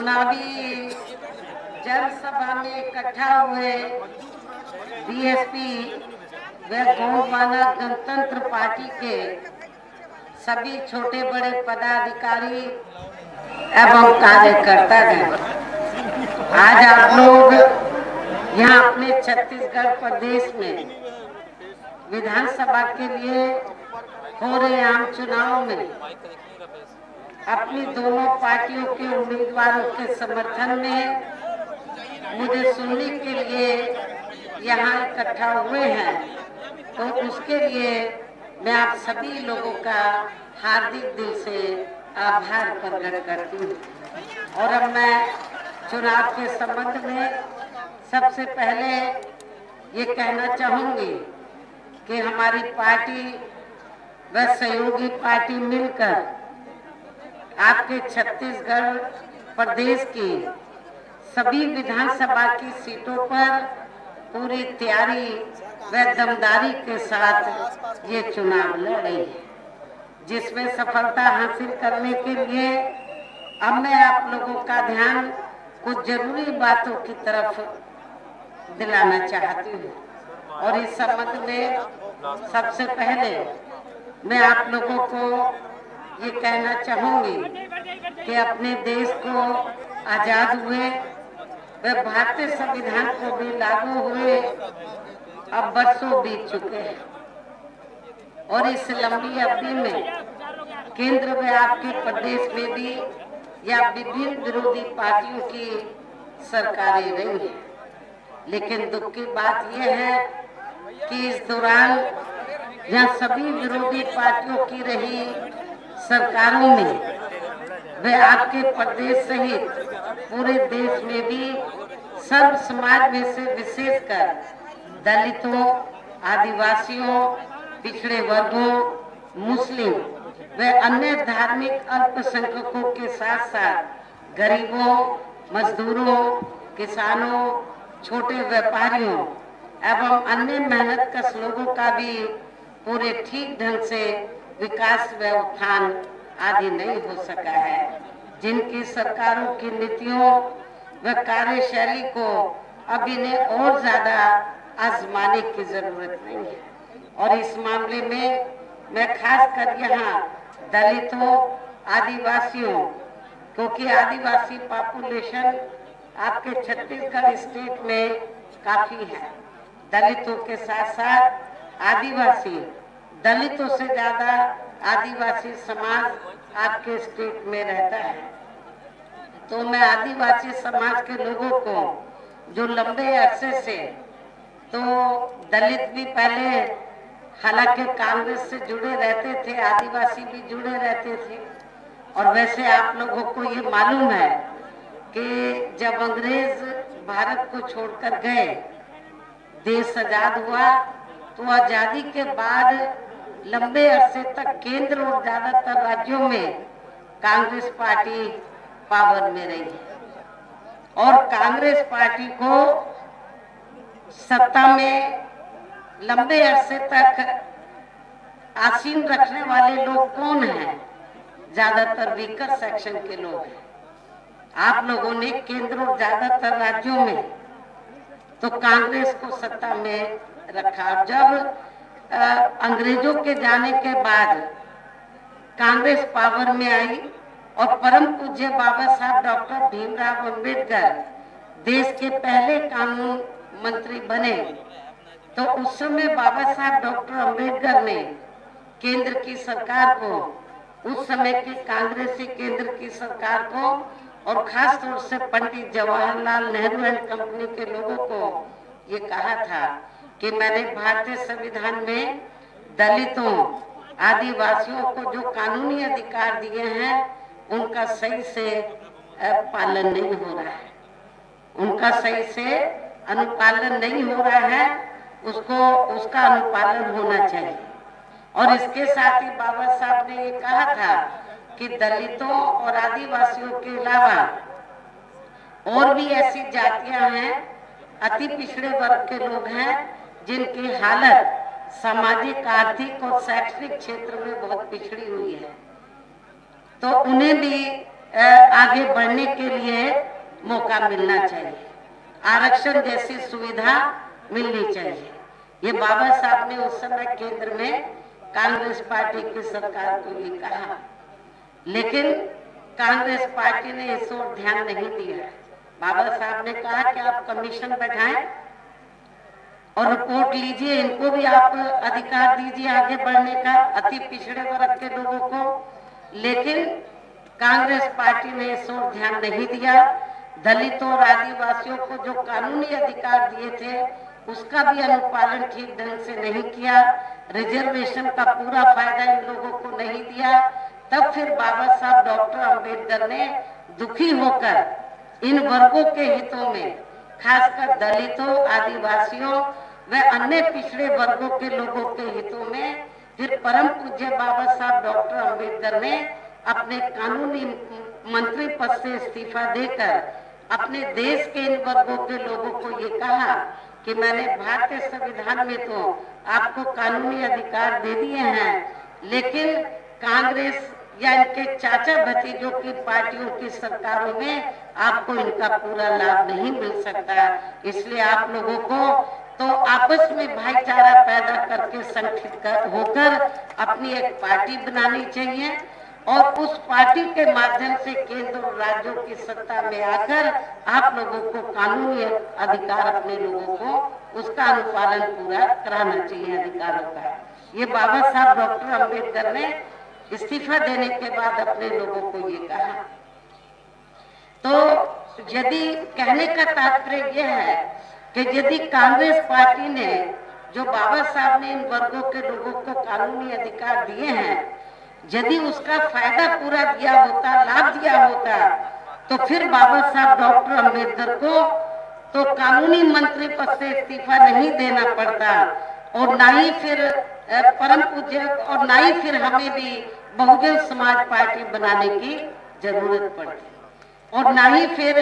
चुनावी जनसभा में इकट्ठा हुए बीएसपी व गोंडवाना गणतंत्र पार्टी के सभी छोटे बड़े पदाधिकारी एवं कार्यकर्तागण, आज आप लोग यहाँ अपने छत्तीसगढ़ प्रदेश में विधानसभा के लिए हो रहे आम चुनाव में अपनी दोनों पार्टियों के उम्मीदवारों के समर्थन में मुझे सुनने के लिए यहाँ इकट्ठा हुए हैं, तो उसके लिए मैं आप सभी लोगों का हार्दिक दिल से आभार प्रकट करती हूँ। और अब मैं चुनाव के संबंध में सबसे पहले ये कहना चाहूँगी कि हमारी पार्टी व सहयोगी पार्टी मिलकर आपके छत्तीसगढ़ प्रदेश की सभी विधानसभा की सीटों पर पूरी तैयारी व दमदारी के साथ ये चुनाव लड़ रही है, जिसमें सफलता हासिल करने के लिए अब मैं आप लोगों का ध्यान कुछ जरूरी बातों की तरफ दिलाना चाहती हूँ। और इस संबंध में सबसे पहले मैं आप लोगों को ये कहना चाहूंगी कि अपने देश को आजाद हुए व भारतीय संविधान को भी लागू हुए अब वर्षों बीत चुके हैं, और इस लंबी अवधि में केंद्र में आपके प्रदेश में भी या विभिन्न विरोधी पार्टियों की सरकारें रही हैं। लेकिन दुख की बात यह है कि इस दौरान जहाँ सभी विरोधी पार्टियों की रही सरकारों में वे आपके प्रदेश सहित पूरे देश में भी सर्व समाज में से विशेषकर दलितों, आदिवासियों, पिछड़े वर्गों, मुस्लिम व अन्य धार्मिक अल्पसंख्यकों के साथ साथ गरीबों, मजदूरों, किसानों, छोटे व्यापारियों एवं अन्य मेहनतकश लोगों का भी पूरे ठीक ढंग से विकास व उत्थान आदि नहीं हो सका है, जिनकी सरकारों की नीतियों व कार्यशैली को अब इन्हें और ज्यादा आजमाने की जरूरत नहीं है। और इस मामले में मैं खासकर यहाँ दलितों, आदिवासियों, क्योंकि आदिवासी पॉपुलेशन आपके छत्तीसगढ़ स्टेट में काफी है, दलितों के साथ साथ आदिवासी, दलितों से ज्यादा आदिवासी समाज आपके स्टेट में रहता है। तो मैं आदिवासी समाज के लोगों को जो लंबे अरसे से, तो दलित भी पहले हालांकि कांग्रेस से जुड़े रहते थे, आदिवासी भी जुड़े रहते थे, और वैसे आप लोगों को ये मालूम है कि जब अंग्रेज भारत को छोड़कर गए, देश आजाद हुआ, तो आजादी के बाद लंबे अरसे तक केंद्र और ज्यादातर राज्यों में कांग्रेस पार्टी पावर में रही, और कांग्रेस पार्टी को सत्ता में लंबे अरसे तक आसीन रखने वाले लोग कौन हैं? ज्यादातर वीकर सेक्शन के लोग हैं। आप लोगों ने केंद्र और ज्यादातर राज्यों में तो कांग्रेस को सत्ता में रखा। जब अंग्रेजों के जाने के बाद कांग्रेस पावर में आई और परम पूज्य बाबा साहब डॉक्टर भीमराव अंबेडकर देश के पहले कानून मंत्री बने, तो उस समय बाबा साहब डॉक्टर अंबेडकर ने केंद्र की सरकार को, उस समय की कांग्रेसी केंद्र की सरकार को, और खास तौर से पंडित जवाहरलाल नेहरू एंड कंपनी के लोगों को ये कहा था कि मैंने भारतीय संविधान में दलितों, आदिवासियों को जो कानूनी अधिकार दिए हैं उनका सही से पालन नहीं हो रहा है, उनका सही से अनुपालन नहीं हो रहा है, उसका अनुपालन होना चाहिए। और इसके साथ ही बाबा साहब ने ये कहा था कि दलितों और आदिवासियों के अलावा और भी ऐसी जातियां हैं, अति पिछड़े वर्ग के लोग हैं, जिनकी हालत सामाजिक, आर्थिक और शैक्षणिक क्षेत्र में बहुत पिछड़ी हुई है, तो उन्हें भी आगे बढ़ने के लिए मौका मिलना चाहिए, आरक्षण जैसी सुविधा मिलनी चाहिए। ये बाबा साहब ने उस समय केंद्र में कांग्रेस पार्टी की सरकार को भी कहा, लेकिन कांग्रेस पार्टी ने इस ओर ध्यान नहीं दिया। बाबा साहब ने कहा कि आप कमीशन बैठाएं और रिपोर्ट लीजिए, इनको भी आप अधिकार दीजिए आगे बढ़ने का, अति पिछड़े वर्ग के लोगों को। लेकिन कांग्रेस पार्टी ने इस ओर ध्यान नहीं दिया। दलितों और आदिवासियों को जो कानूनी अधिकार दिए थे उसका भी अनुपालन ठीक ढंग से नहीं किया, रिजर्वेशन का पूरा फायदा इन लोगों को नहीं दिया। तब फिर बाबा साहब डॉक्टर अंबेडकर ने दुखी होकर इन वर्गों के हितों में, खासकर दलितों, आदिवासियों व अन्य पिछड़े वर्गों के लोगों के हितों में, फिर परम पूज्य बाबा साहब डॉक्टर अंबेडकर ने अपने कानूनी मंत्री पद से इस्तीफा देकर अपने देश के इन वर्गों के लोगों को ये कहा कि मैंने भारतीय संविधान में तो आपको कानूनी अधिकार दे दिए हैं, लेकिन कांग्रेस या इनके चाचा भतीजों की पार्टियों की सरकारों में आपको इनका पूरा लाभ नहीं मिल सकता। इसलिए आप लोगों को तो आपस में भाईचारा पैदा करके संगठित होकर अपनी एक पार्टी बनानी चाहिए और उस पार्टी के माध्यम से केंद्र और राज्यों की सत्ता में आकर आप लोगों को कानूनी अधिकार, अपने लोगों को उसका अनुपालन पूरा कराना चाहिए अधिकारों का। ये बाबा साहब डॉक्टर अंबेडकर ने इस्तीफा देने के बाद अपने लोगों को ये कहा। तो यदि कहने का तात्पर्य यह है कि यदि कांग्रेस पार्टी ने, जो बाबा साहब ने इन वर्गों के लोगों को कानूनी अधिकार दिए हैं, यदि उसका फायदा पूरा दिया होता, लाभ दिया होता, तो फिर बाबा साहब डॉक्टर अंबेडकर को तो कानूनी मंत्री पद से इस्तीफा नहीं देना पड़ता और ना ही फिर परम पूज्य और ना ही फिर हमें भी बहुजन समाज पार्टी बनाने की जरूरत पड़ती और ना ही फिर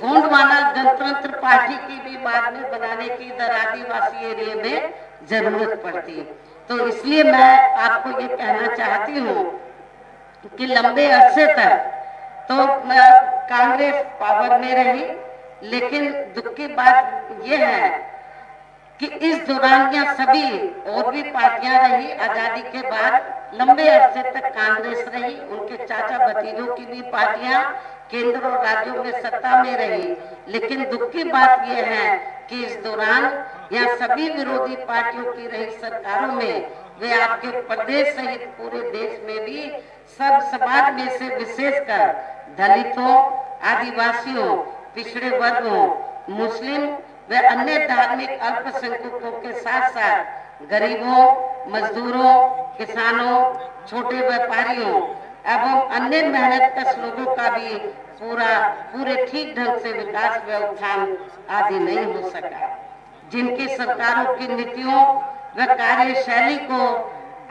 गोंडवाना गणतंत्र पार्टी की भी बाद में बनाने की इधर आदिवासी एरिया में जरूरत पड़ती। तो इसलिए मैं आपको ये कहना चाहती हूँ कि लंबे अरसे तक तो कांग्रेस पावर में रही, लेकिन दुख की बात यह है कि इस दौरान यहाँ सभी और भी पार्टियां रही। आजादी के बाद लंबे अरसे तक कांग्रेस रही, उनके चाचा भतीजों की भी पार्टियां केंद्र और राज्यों में सत्ता में रही, लेकिन दुख की बात यह है कि इस दौरान यहाँ सभी विरोधी पार्टियों की रही सरकारों में वे आपके प्रदेश सहित पूरे देश में भी सब समाज में से विशेषकर दलितों, आदिवासियों, पिछड़े वर्गों, मुस्लिम व अन्य धार्मिक अल्पसंख्यकों के साथ साथ गरीबों, मजदूरों, किसानों, छोटे व्यापारियों एवं अन्य मेहनतकश लोगों का भी पूरे ठीक ढंग से विकास व उत्थान आदि नहीं हो सका, जिनकी सरकारों की नीतियों व कार्यशैली को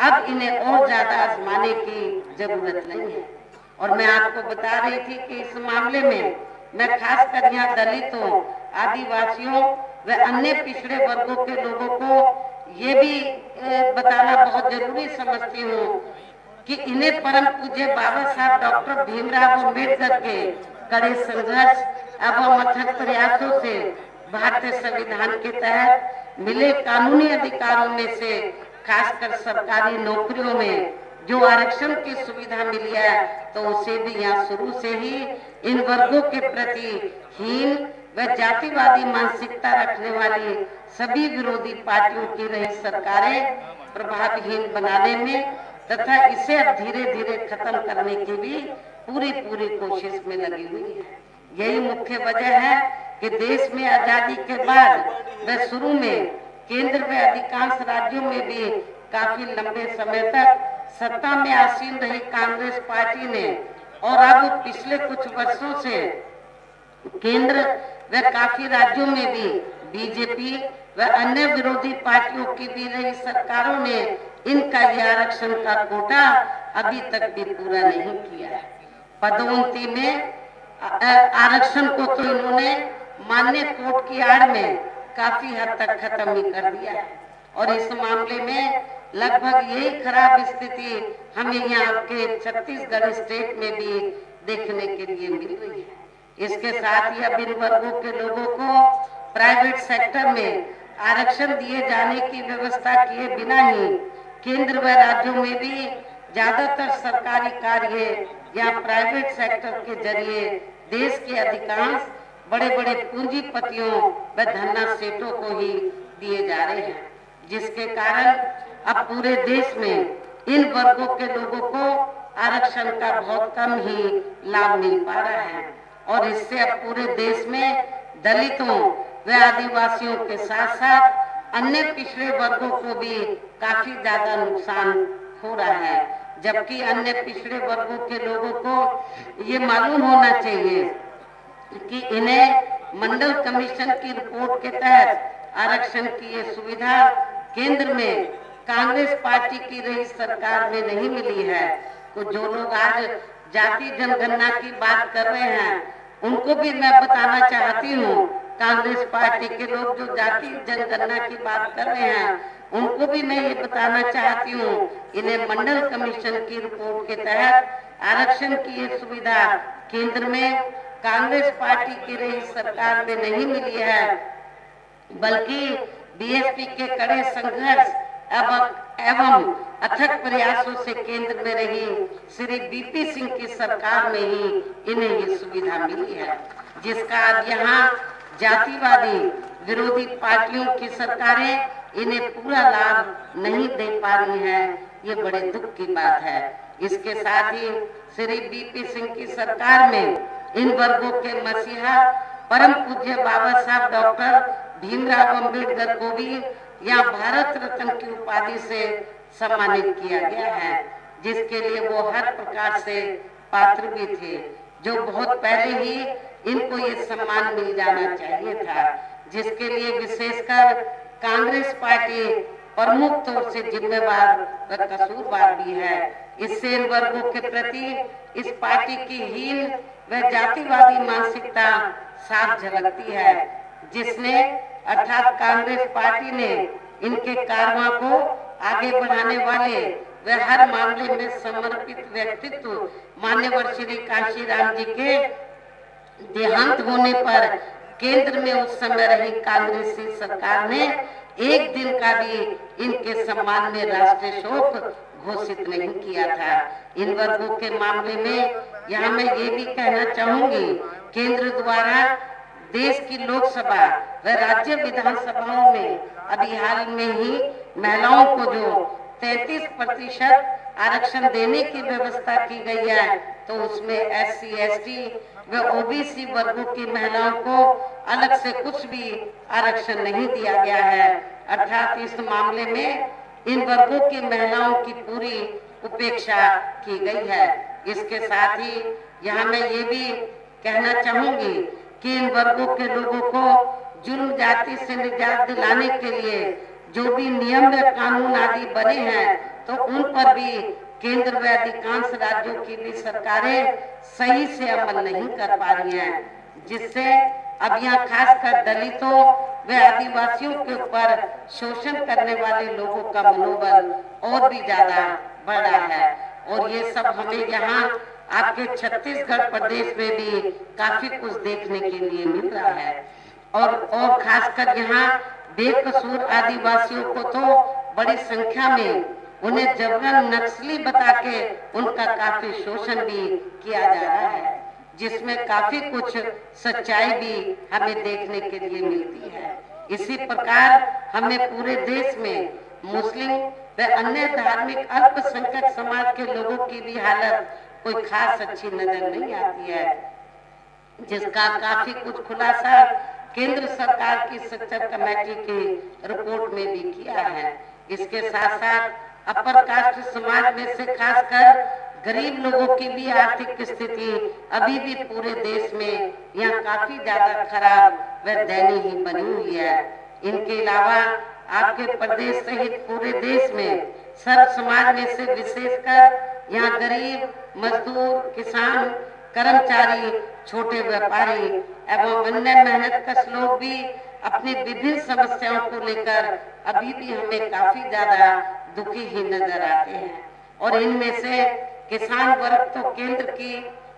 अब इन्हें और ज्यादा आजमाने की जरूरत नहीं है। और मैं आपको बता रही थी कि इस मामले में मैं खासकर यहाँ दलितों, आदिवासियों व अन्य पिछड़े वर्गों के लोगों को ये भी बताना बहुत जरूरी समझती हूँ कि इन्हें परम पूज्य बाबा साहब डॉक्टर भीमराव अम्बेडकर के कड़े संघर्ष एवं अथक प्रयासों से भारतीय संविधान के तहत मिले कानूनी अधिकारों में से खासकर सरकारी नौकरियों में जो आरक्षण की सुविधा मिली है, तो उसे भी यहाँ शुरू से ही इन वर्गों के प्रति हीन व जातिवादी मानसिकता रखने वाली सभी विरोधी पार्टियों की रही सरकारें प्रभावहीन बनाने में तथा इसे अब धीरे धीरे खत्म करने की भी पूरी कोशिश में लगी हुई है। यही मुख्य वजह है कि देश में आजादी के बाद व शुरू में केंद्र में अधिकांश राज्यों में भी काफी लंबे समय तक सत्ता में आसीन रही कांग्रेस पार्टी ने और अब पिछले कुछ वर्षों से केंद्र व काफी राज्यों में भी बीजेपी व अन्य विरोधी पार्टियों की भी रही सरकारों ने इनका यह आरक्षण का कोटा अभी तक भी पूरा नहीं किया है। पदोन्नति में आरक्षण को तो इन्होंने मान्य कोर्ट की आड़ में काफी हद तक खत्म ही कर दिया है और इस मामले में लगभग यही खराब स्थिति हमें यहाँ के छत्तीसगढ़ स्टेट में भी देखने के लिए मिल रही है। इसके साथ ही अब इन वर्गों के लोगों को प्राइवेट सेक्टर में आरक्षण दिए जाने की व्यवस्था किए बिना ही केंद्र व राज्यों में भी ज्यादातर सरकारी कार्य या प्राइवेट सेक्टर के जरिए देश के अधिकांश बड़े बड़े पूंजीपतियों व धन्ना सेठों को ही दिए जा रहे हैं, जिसके कारण अब पूरे देश में इन वर्गों के लोगों को आरक्षण का बहुत कम ही लाभ मिल पा रहा है और इससे अब पूरे देश में दलितों व आदिवासियों के साथ साथ अन्य पिछड़े वर्गों को भी काफी ज्यादा नुकसान हो रहा है। जबकि अन्य पिछड़े वर्गों के लोगों को ये मालूम होना चाहिए कि इन्हें मंडल कमीशन की रिपोर्ट के तहत आरक्षण की ये सुविधा केंद्र में कांग्रेस पार्टी की रही सरकार में नहीं मिली है। तो जो लोग आज जाति जनगणना की बात कर रहे हैं उनको भी मैं बताना चाहती हूँ, कांग्रेस पार्टी के लोग जो जाति जनगणना की बात कर रहे हैं उनको भी मैं ये बताना चाहती हूँ, इन्हें मंडल कमीशन की रिपोर्ट के तहत आरक्षण की ये सुविधा केंद्र में कांग्रेस पार्टी की रही सरकार में नहीं मिली है, बल्कि बीएसपी के कड़े संघर्ष एवं अथक प्रयासों से केंद्र में रही श्री बीपी सिंह की सरकार में ही इन्हें ये सुविधा मिली है, जिसका अब यहाँ जातिवादी विरोधी पार्टियों की सरकारें इन्हें पूरा लाभ नहीं दे पा रही हैं। ये बड़े दुख की बात है। इसके साथ ही श्री बीपी सिंह की सरकार में इन वर्गों के मसीहा परम पूज्य बाबा साहब डॉक्टर भीमराव अम्बेडकर को भी यहाँ भारत रत्न की उपाधि से सम्मानित किया गया है, जिसके लिए वो हर प्रकार से पात्र भी थे, जो बहुत पहले ही इनको ये सम्मान मिल जाना चाहिए था, जिसके लिए विशेषकर कांग्रेस पार्टी प्रमुख तौर से जिम्मेवार व कसूरवार भी है। इससे इन वर्गों के प्रति इस पार्टी की हीन व जातिवादी मानसिकता साफ झलकती है, जिसने अर्थात कांग्रेस पार्टी ने इनके कारवां को आगे बढ़ाने वाले व हर मामले में समर्पित व्यक्तित्व मान्यवर श्री कांशीराम जी के देहांत होने पर केंद्र में उस समय रही कांग्रेसी सरकार ने एक दिन का भी इनके सम्मान में राष्ट्रीय शोक घोषित नहीं किया था। इन वर्गों के मामले में यहाँ मैं ये भी कहना चाहूंगी, केंद्र द्वारा देश की लोकसभा व राज्य विधानसभाओं में अभी हाल में ही महिलाओं को जो 33% आरक्षण देने की व्यवस्था की गई है, तो उसमें SC, ST व OBC वर्गों की महिलाओं को अलग से कुछ भी आरक्षण नहीं दिया गया है। अर्थात इस मामले में इन वर्गों की महिलाओं की पूरी उपेक्षा की गई है। इसके साथ ही यहाँ मैं ये भी कहना चाहूंगी कि इन वर्गों के लोगों को जुल्म जाति से निजात दिलाने के लिए जो भी नियम व कानून आदि बने हैं, तो उन पर भी केंद्र व अधिकांश राज्यों की भी सरकारें सही से अमल नहीं कर पा रही हैं, जिससे अब यहाँ खासकर दलितों व आदिवासियों के ऊपर शोषण करने वाले लोगों का मनोबल और भी ज्यादा बढ़ रहा है। और ये सब हमें यहाँ आपके छत्तीसगढ़ प्रदेश में भी काफी कुछ देखने के लिए मिल रहा है। और खासकर यहाँ बेकसूर आदिवासियों को तो बड़ी संख्या में उन्हें जबरन नक्सली बता के उनका काफी शोषण भी किया जा रहा है, जिसमें काफी कुछ सच्चाई भी हमें देखने के लिए मिलती है। इसी प्रकार हमें पूरे देश में मुस्लिम व अन्य धार्मिक अल्पसंख्यक समाज के लोगों की भी हालत कोई खास अच्छी नजर नहीं आती है, जिसका काफी कुछ खुलासा केंद्र सरकार की सच्चर कमेटी की रिपोर्ट में भी किया है। इसके साथ साथ अपर कास्ट समाज में से खासकर गरीब लोगों की भी आर्थिक स्थिति अभी भी पूरे देश में यहाँ काफी ज्यादा खराब व दयनीय बनी हुई है। इनके अलावा आपके प्रदेश सहित पूरे देश में सर्व समाज में से विशेषकर यहाँ गरीब, मजदूर, किसान, कर्मचारी, छोटे व्यापारी एवं अन्य मेहनतकश लोग भी अपनी विभिन्न समस्याओं को लेकर अभी भी हमें काफी ज्यादा दुखी ही नजर आते हैं। और इनमें से किसान वर्ग तो केंद्र की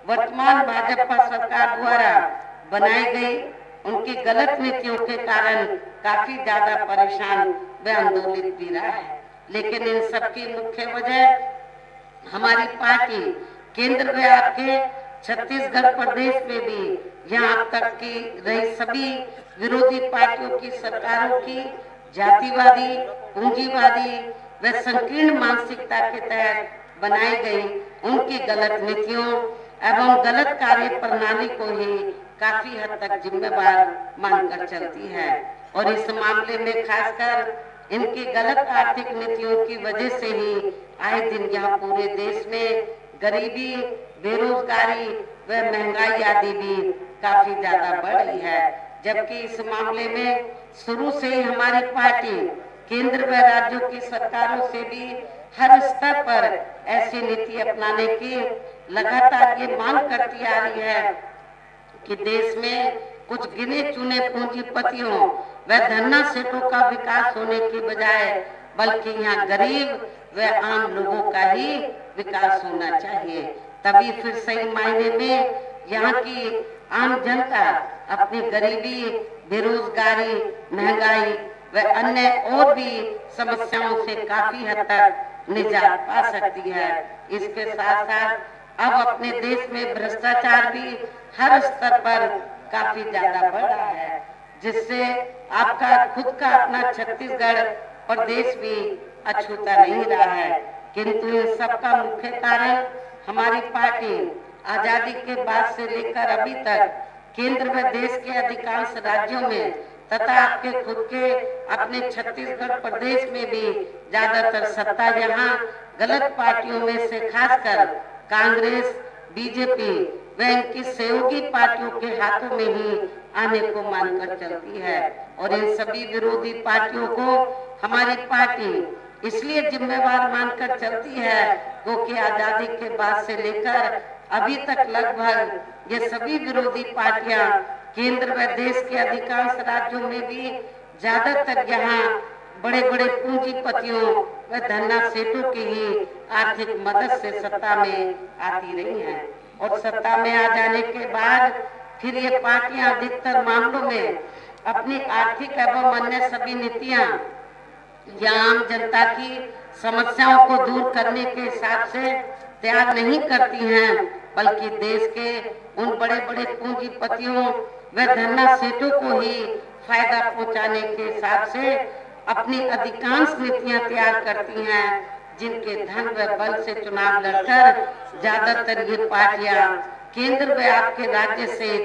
वर्तमान भाजपा सरकार द्वारा बनाई गई उनकी गलत नीतियों के कारण काफी ज्यादा परेशान व आंदोलित भी रहा है। लेकिन इन सबकी मुख्य वजह हमारी पार्टी केंद्र में आपके छत्तीसगढ़ प्रदेश में भी यहाँ अब तक की रही सभी विरोधी पार्टियों की सरकारों की जातिवादी, पूंजीवादी व संकीर्ण मानसिकता के तहत बनाई गई उनकी गलत नीतियों एवं गलत कार्य प्रणाली को ही काफी हद तक जिम्मेवार मानकर चलती है। और इस मामले में खासकर इनकी गलत आर्थिक नीतियों की वजह से ही आए दिन यहाँ पूरे देश में गरीबी, बेरोजगारी व महंगाई आदि भी काफी ज्यादा बढ़ रही है। जबकि इस मामले में शुरू से ही हमारी पार्टी केंद्र व राज्यों की सरकारों से भी हर स्तर पर ऐसी नीति अपनाने की लगातार ये मांग करती आ रही है कि देश में कुछ गिने चुने पूंजीपतियों व धन्ना सेठों का विकास होने की बजाय बल्कि यहाँ गरीब व आम लोगों का ही विकास होना चाहिए। तभी फिर सही मायने में यहाँ की आम जनता अपनी गरीबी, बेरोजगारी, महंगाई व अन्य और भी समस्याओं से काफी हद तक निजात पा सकती है। इसके साथ साथ अब अपने देश में भ्रष्टाचार भी हर स्तर पर काफी ज्यादा बढ़ रहा है, जिससे आपका खुद का अपना छत्तीसगढ़ प्रदेश भी अछूता नहीं रहा है। किंतु इन सबका मुख्य कारण हमारी पार्टी आजादी के बाद से लेकर अभी तक केंद्र व देश के अधिकांश राज्यों में तथा आपके खुद के अपने छत्तीसगढ़ प्रदेश में भी ज्यादातर सत्ता यहाँ गलत पार्टियों में से खासकर कांग्रेस, बीजेपी व इनकी सहयोगी पार्टियों के हाथों में ही आने को मानकर चलती है। और इन सभी विरोधी पार्टियों को हमारी पार्टी इसलिए जिम्मेवार मानकर चलती है क्योंकि आजादी के बाद से लेकर अभी तक लगभग ये सभी विरोधी पार्टियां केंद्र व देश के अधिकांश राज्यों में भी ज्यादातर यहाँ बड़े बड़े पूंजीपतियों व धन्ना सेठों की ही आर्थिक मदद से सत्ता में आती रही हैं। और सत्ता में आ जाने के बाद फिर ये पार्टियां अधिकतर मामलों में अपनी आर्थिक एवं अन्य सभी नीतियां या आम जनता की समस्याओं को दूर करने के हिसाब से त्याग नहीं करती हैं, बल्कि देश के उन बड़े बड़े पूंजीपतियों व धन्ना सेठों को ही फायदा पहुंचाने के हिसाब से अपनी अधिकांश नीतियां तैयार करती हैं, जिनके धन व बल से चुनाव लड़कर ज्यादातर ये पार्टियां केंद्र व आपके राज्य से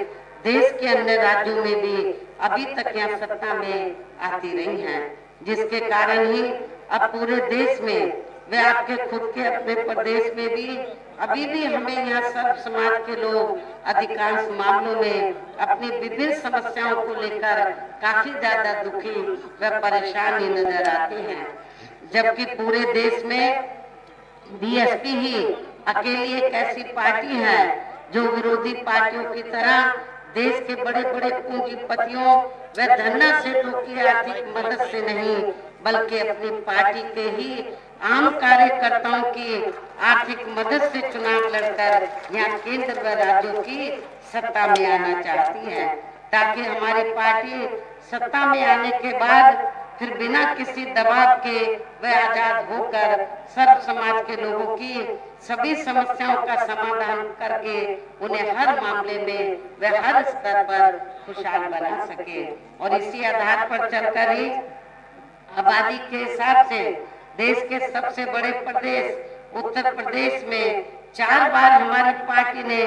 देश के अन्य राज्यों में भी अभी तक यहाँ सत्ता में आती रही हैं, जिसके कारण ही अब पूरे देश में वे आपके खुद के अपने प्रदेश में भी अभी भी हमें यहाँ सब समाज के लोग अधिकांश मामलों में अपनी विभिन्न समस्याओं को लेकर काफी ज्यादा दुखी व परेशान ही नजर आते हैं। जबकि पूरे देश में बीएसपी ही अकेली एक ऐसी पार्टी है जो विरोधी पार्टियों की तरह देश के बड़े बड़े पूंजीपतियों व धन्ना सेठों की आर्थिक मदद से नहीं बल्कि अपनी पार्टी के ही आम कार्यकर्ताओं की आर्थिक मदद से चुनाव लड़कर यहाँ केंद्र व राज्यों की सत्ता में आना चाहती है, ताकि हमारी पार्टी सत्ता में आने के बाद फिर बिना किसी दबाव के व आजाद होकर सर्व समाज के लोगों की सभी समस्याओं का समाधान करके उन्हें हर मामले में व हर स्तर पर खुशहाल बना सके। और इसी आधार पर चलकर ही आबादी के हिसाब से देश के सबसे बड़े प्रदेश उत्तर प्रदेश में 4 बार हमारी पार्टी ने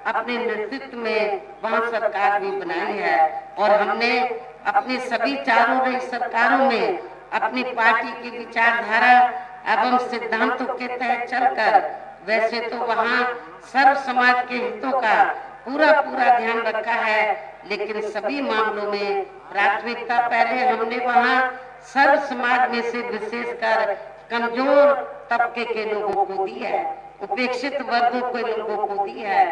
अपने नेतृत्व में वहां सरकार भी बनाई है। और हमने अपनी सभी चारों रही सरकारों में अपनी पार्टी की विचारधारा एवं सिद्धांतों के तहत चलकर वैसे तो वहाँ सर्व समाज के हितों का पूरा ध्यान रखा है, लेकिन सभी मामलों में प्राथमिकता पहले हमने वहाँ सर्व समाज में से विशेषकर कमजोर तबके के लोगों को दी है, उपेक्षित वर्गों के लोगों को दी है,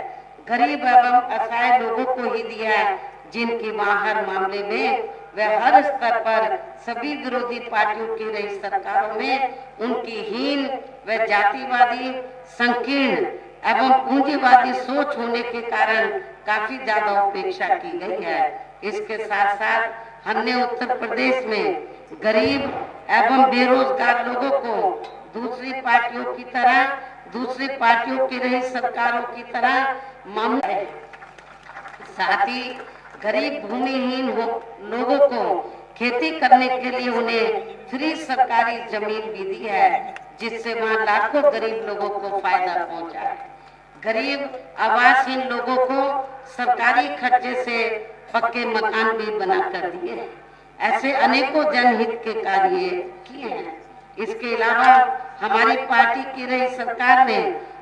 गरीब एवं असहाय लोगों को ही दिया है, जिनकी वहाँ हर मामले में व हर स्तर पर सभी विरोधी पार्टियों की रही सरकारों में उनकी हीन व जातिवादी संकीर्ण एवं पूंजीवादी सोच होने के कारण काफी ज्यादा उपेक्षा की गई है। इसके साथ साथ हमने उत्तर प्रदेश में गरीब एवं बेरोजगार लोगों को दूसरी पार्टियों की रही सरकारों की तरह मामला है। साथ ही गरीब भूमिहीन लोगों को खेती करने के लिए उन्हें फ्री सरकारी जमीन भी दी है, जिससे वहाँ लाखों गरीब लोगों को फायदा पहुंचा है। गरीब आवासहीन लोगों को सरकारी खर्चे से पक्के मकान भी बना कर दिए। ऐसे अनेकों जनहित के कार्य किए हैं। इसके अलावा हमारी पार्टी की रही सरकार ने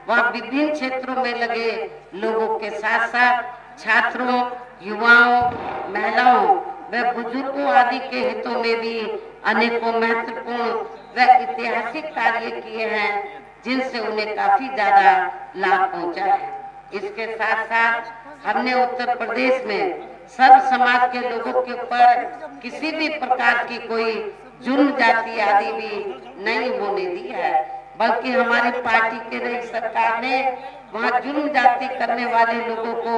वह विभिन्न क्षेत्रों में लगे लोगों के साथ साथ छात्रों, युवाओं, महिलाओं व बुजुर्गों आदि के हितों में भी अनेकों महत्वपूर्ण व ऐतिहासिक कार्य किए हैं, जिनसे उन्हें काफी ज्यादा लाभ पहुंचा है। इसके साथ साथ हमने उत्तर प्रदेश में सर्व समाज के लोगों के ऊपर किसी भी प्रकार की कोई जुर्म जाति आदि भी नहीं होने दी है, बल्कि हमारी पार्टी के रही सरकार ने वहाँ जुर्म जाति करने वाले लोगों को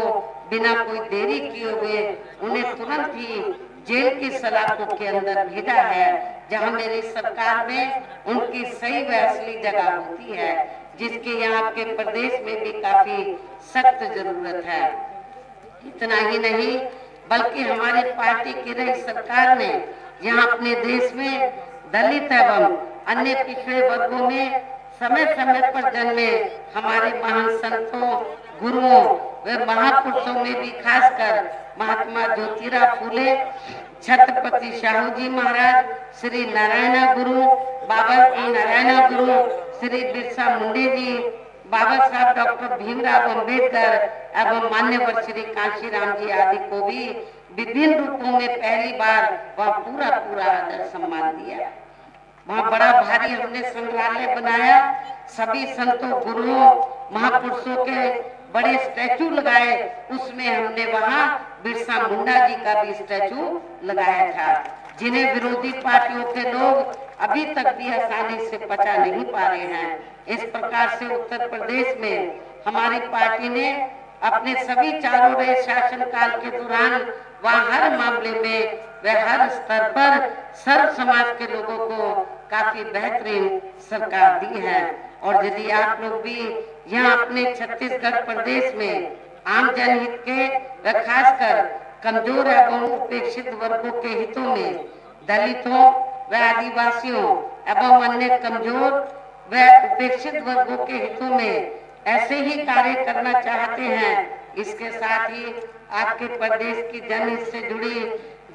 बिना कोई देरी किए हुए उन्हें तुरंत ही जेल की सलाखों के अंदर भेजा है, जहाँ मेरी सरकार में उनकी सही व असली जगह होती है, जिसके यहाँ के प्रदेश में भी काफी सख्त जरूरत है। इतना ही नहीं बल्कि हमारी पार्टी की रही सरकार ने यहाँ अपने देश में दलित एवं अन्य पिछड़े वर्गों में समय समय पर जन्मे हमारे महान संतों, गुरुओं व महापुरुषों में भी खासकर महात्मा ज्योतिराव फूले, छत्रपति शाहू जी महाराज, श्री नारायण गुरु, बाबा नारायण गुरु, श्री बिरसा मुंडे जी, बाबा साहब डॉक्टर भीमराव अंबेडकर एवं मान्यवर श्री कांशीराम जी आदि को भी विभिन्न रूपों में पहली बार वह पूरा आदर सम्मान दिया। वहाँ बड़ा भारी हमने संग्रहालय बनाया, सभी संतों, गुरुओं, महापुरुषों के बड़े स्टैचू लगाए। उसमें हमने वहाँ बिरसा मुंडा जी का भी स्टैचू लगाया था, जिन्हें विरोधी पार्टियों के लोग अभी तक भी आसानी से पचा नहीं पा रहे हैं। इस प्रकार से उत्तर प्रदेश में हमारी पार्टी ने अपने सभी चारों रहे शासन काल के दौरान वहाँ हर मामले में व हर स्तर पर सर्व समाज के लोगों को काफी बेहतरीन सरकार दी है। और यदि आप लोग भी यहाँ अपने छत्तीसगढ़ प्रदेश में आम जनहित के व खासकर कमजोर एवं उपेक्षित वर्गों के हितों में दलितों व आदिवासियों एवं अन्य कमजोर व उपेक्षित वर्गों के हितों में ऐसे ही कार्य करना चाहते हैं, इसके साथ ही आपके प्रदेश की जनहित से जुड़ी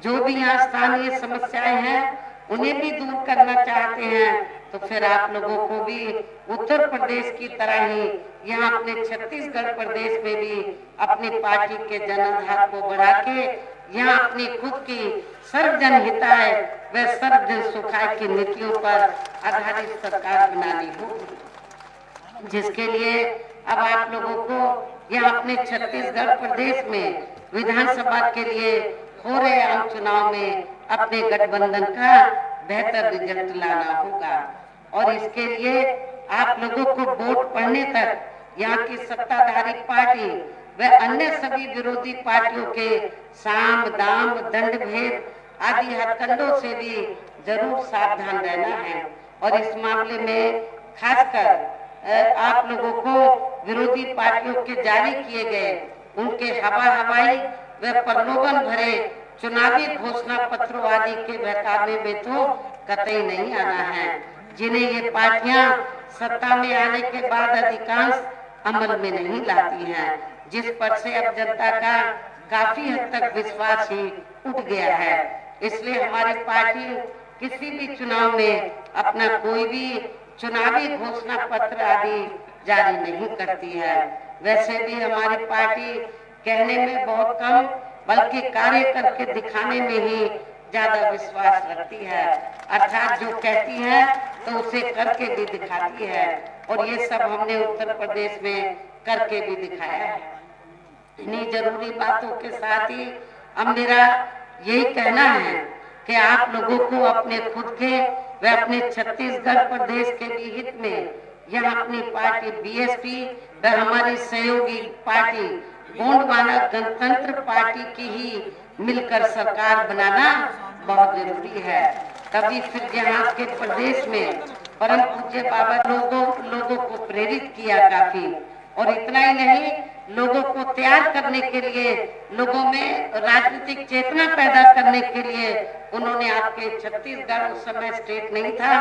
जो भी यहाँ स्थानीय समस्याएं हैं उन्हें भी दूर करना चाहते हैं, तो फिर आप लोगों को भी उत्तर प्रदेश की तरह ही यहाँ अपने छत्तीसगढ़ प्रदेश में भी अपनी पार्टी के जनाधार को बढ़ा के यहाँ अपनी खुद की सर्वजन हिताय व सर्वजन सुखाय की नीतियों पर आधारित सरकार बनानी होगी, जिसके लिए अब आप लोगों को यहाँ अपने छत्तीसगढ़ प्रदेश में विधानसभा के लिए हो रहे आम चुनाव में अपने गठबंधन का बेहतर रिजल्ट लाना होगा। और इसके लिए आप लोगों को वोट पड़ने तक यहाँ की सत्ताधारी पार्टी व अन्य सभी विरोधी पार्टियों के साम दाम दंड भेद आदि हथकंडों से भी जरूर सावधान रहना है। और इस मामले में खासकर आप लोगों को विरोधी पार्टियों के जारी किए गए उनके हवाई व प्रलोभन भरे चुनावी घोषणा पत्रों आदि के बहकावे में तो कतई नहीं आना है, जिन्हें ये पार्टियां सत्ता में आने के बाद अधिकांश अमल में नहीं लाती हैं, जिस पर से अब जनता का काफी हद तक विश्वास ही उठ गया है। इसलिए हमारी पार्टी किसी भी चुनाव में अपना कोई भी चुनावी घोषणा पत्र आदि जारी नहीं करती है। वैसे भी हमारी पार्टी कहने में बहुत कम बल्कि कार्य करके दिखाने में ही ज्यादा विश्वास रखती है, अर्थात जो कहती है तो उसे करके भी दिखाती है। और ये सब हमने उत्तर प्रदेश में करके भी दिखाया है। इन्हीं जरूरी बातों के साथ ही अब मेरा यही कहना है कि आप लोगों को अपने खुद के व अपने छत्तीसगढ़ प्रदेश के भी हित में यहाँ अपनी पार्टी बीएसपी व हमारी सहयोगी पार्टी गोंडवाना गणतंत्र पार्टी की ही मिलकर सरकार बनाना बहुत जरूरी है। तभी फिर यहाँ के प्रदेश में परम पूज्य बाबा लोगों को प्रेरित किया काफी, और इतना ही नहीं, लोगों को तैयार करने के लिए, लोगों में राजनीतिक चेतना पैदा करने के लिए उन्होंने आपके छत्तीसगढ़ उस समय स्टेट नहीं था,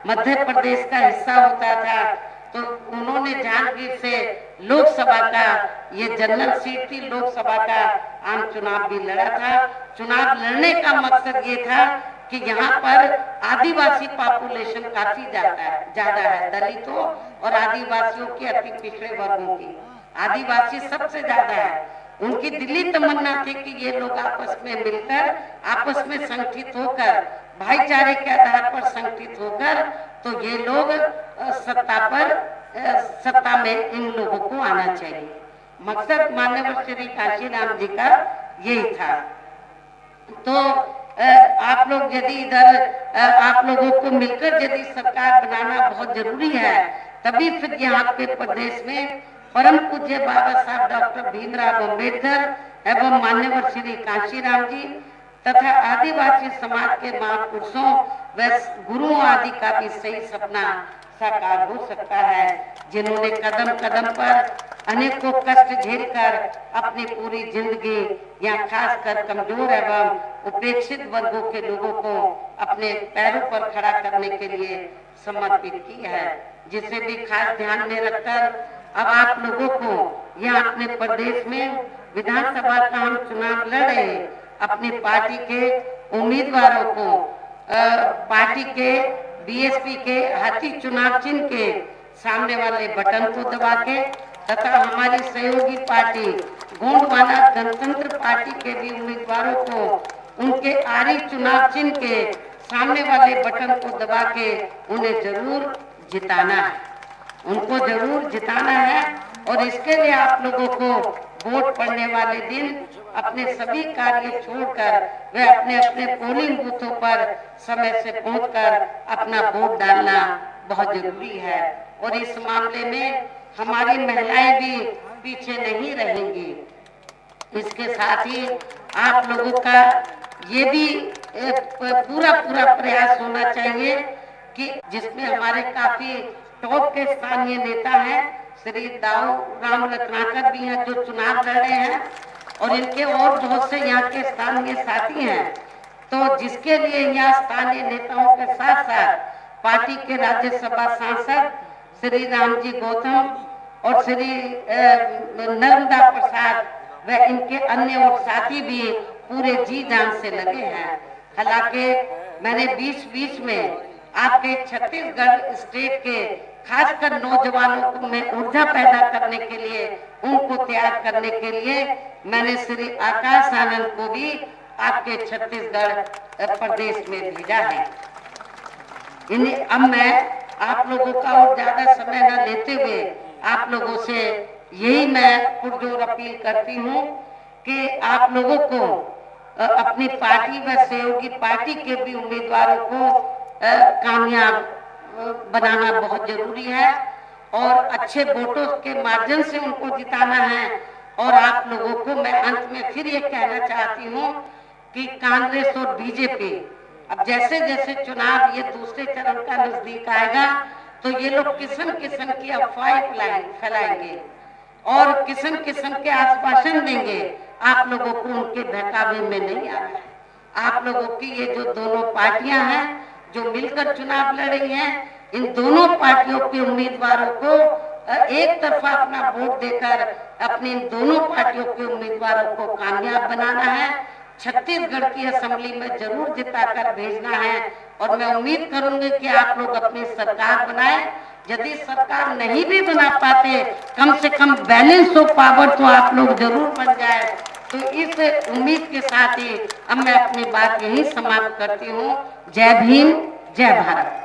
मध्य प्रदेश का हिस्सा होता था, तो उन्होंने जहांगीर से लोकसभा का, ये जनरल सीट थी, लोकसभा का आम चुनाव भी लड़ा था। चुनाव लड़ने का मकसद ये था कि यहाँ पर आदिवासी पॉपुलेशन काफी ज्यादा है, दलितों और आदिवासियों के अति पिछड़े वर्गों की, आदिवासी सबसे ज्यादा है। उनकी दिली तमन्ना थी कि ये लोग आपस में मिलकर, आपस में संगठित होकर, भाईचारे के आधार पर संगठित होकर, तो ये लोग सत्ता में इन लोगों को आना चाहिए। मकसद माननीय श्री काशीराम जी का यही था। तो आप लोग यदि इधर आप लोगों को मिलकर यदि सरकार बनाना बहुत जरूरी है, तभी फिर यहाँ के प्रदेश में परम पूज्य बाबा साहब डॉक्टर भीमराव अम्बेडकर एवं माननीय श्री काशीराम जी तथा आदिवासी समाज के महापुरुषों व गुरुओं आदि का भी सही सपना साकार हो सकता है, जिन्होंने कदम कदम पर अनेकों कष्ट झेलकर अपनी पूरी जिंदगी यहाँ खासकर कमजोर एवं उपेक्षित वर्गों के लोगों को अपने पैरों पर खड़ा करने के लिए समर्पित की है, जिसे भी खास ध्यान में रखकर अब आप लोगों को यहाँ अपने प्रदेश में विधानसभा का हम चुनाव लड़ रहे हैं, अपनी पार्टी के उम्मीदवारों को पार्टी के बीएसपी के हाथी चुनाव चिन्ह के सामने वाले बटन को दबा के तथा हमारी सहयोगी पार्टी गोंडवाना गणतंत्र पार्टी के भी उम्मीदवारों को उनके आरी चुनाव चिन्ह के सामने वाले बटन को दबा के उन्हें जरूर जिताना है, उनको जरूर जिताना है। और इसके लिए आप लोगों को वोट पड़ने वाले दिन अपने सभी कार्य छोड़कर वे अपने अपने पोलिंग बूथों पर समय से पहुंचकर अपना वोट डालना बहुत जरूरी है। और इस मामले में हमारी महिलाएं भी पीछे नहीं रहेंगी। इसके साथ ही आप लोगों का ये भी पूरा प्रयास होना चाहिए कि जिसमें हमारे काफी टॉप के स्थानीय नेता हैं, श्री दाऊ राम रत्नाकर भी हैं जो चुनाव लड़ रहे हैं, और इनके और बहुत से यहाँ के स्थानीय साथी हैं। तो जिसके लिए यहाँ स्थानीय नेताओं के साथ साथ पार्टी के राज्यसभा सांसद श्री रामजी गौतम और श्री नर्मदा प्रसाद व इनके अन्य और साथी भी पूरे जी जान से लगे हैं। हालांकि मैंने बीच में आपके छत्तीसगढ़ स्टेट के खासकर नौजवानों को में ऊर्जा पैदा करने के लिए, उनको तैयार करने के लिए मैंने श्री आकाश आनंद को भी आपके छत्तीसगढ़ प्रदेश में भेजा है। इन्हें अब मैं आप लोगों का और ज्यादा समय न लेते हुए आप लोगों से यही मैं पुरजोर अपील करती हूँ कि आप लोगों को अपनी पार्टी व सहयोगी पार्टी के भी उम्मीदवारों को कामयाब बनाना बहुत जरूरी है और अच्छे वोटों के माध्यम से उनको जिताना है। और आप लोगों को मैं अंत में फिर ये कहना चाहती हूँ कि कांग्रेस और बीजेपी अब जैसे जैसे चुनाव ये दूसरे चरण का नजदीक आएगा तो ये लोग किस्म किस्म की अफवाहें फैलाएंगे और किस्म किस्म के आश्वासन देंगे। आप लोगों को उनके बहकावे में नहीं आना है। आप लोगों की ये जो दोनों पार्टियां हैं जो मिलकर चुनाव लड़ रही हैं, इन दोनों पार्टियों के उम्मीदवारों को एक तरफा अपना वोट देकर अपनी इन दोनों पार्टियों के उम्मीदवारों को कामयाब बनाना है, छत्तीसगढ़ की असेंबली में जरूर जिताकर भेजना है। और मैं उम्मीद करूंगी कि आप लोग अपनी सरकार बनाएं। यदि सरकार नहीं भी बना पाते, कम से कम बैलेंस ऑफ पावर तो आप लोग जरूर बन जाए। तो इस उम्मीद के साथ ही अब मैं अपनी बात यही समाप्त करती हूँ। जय भीम, जय भारत।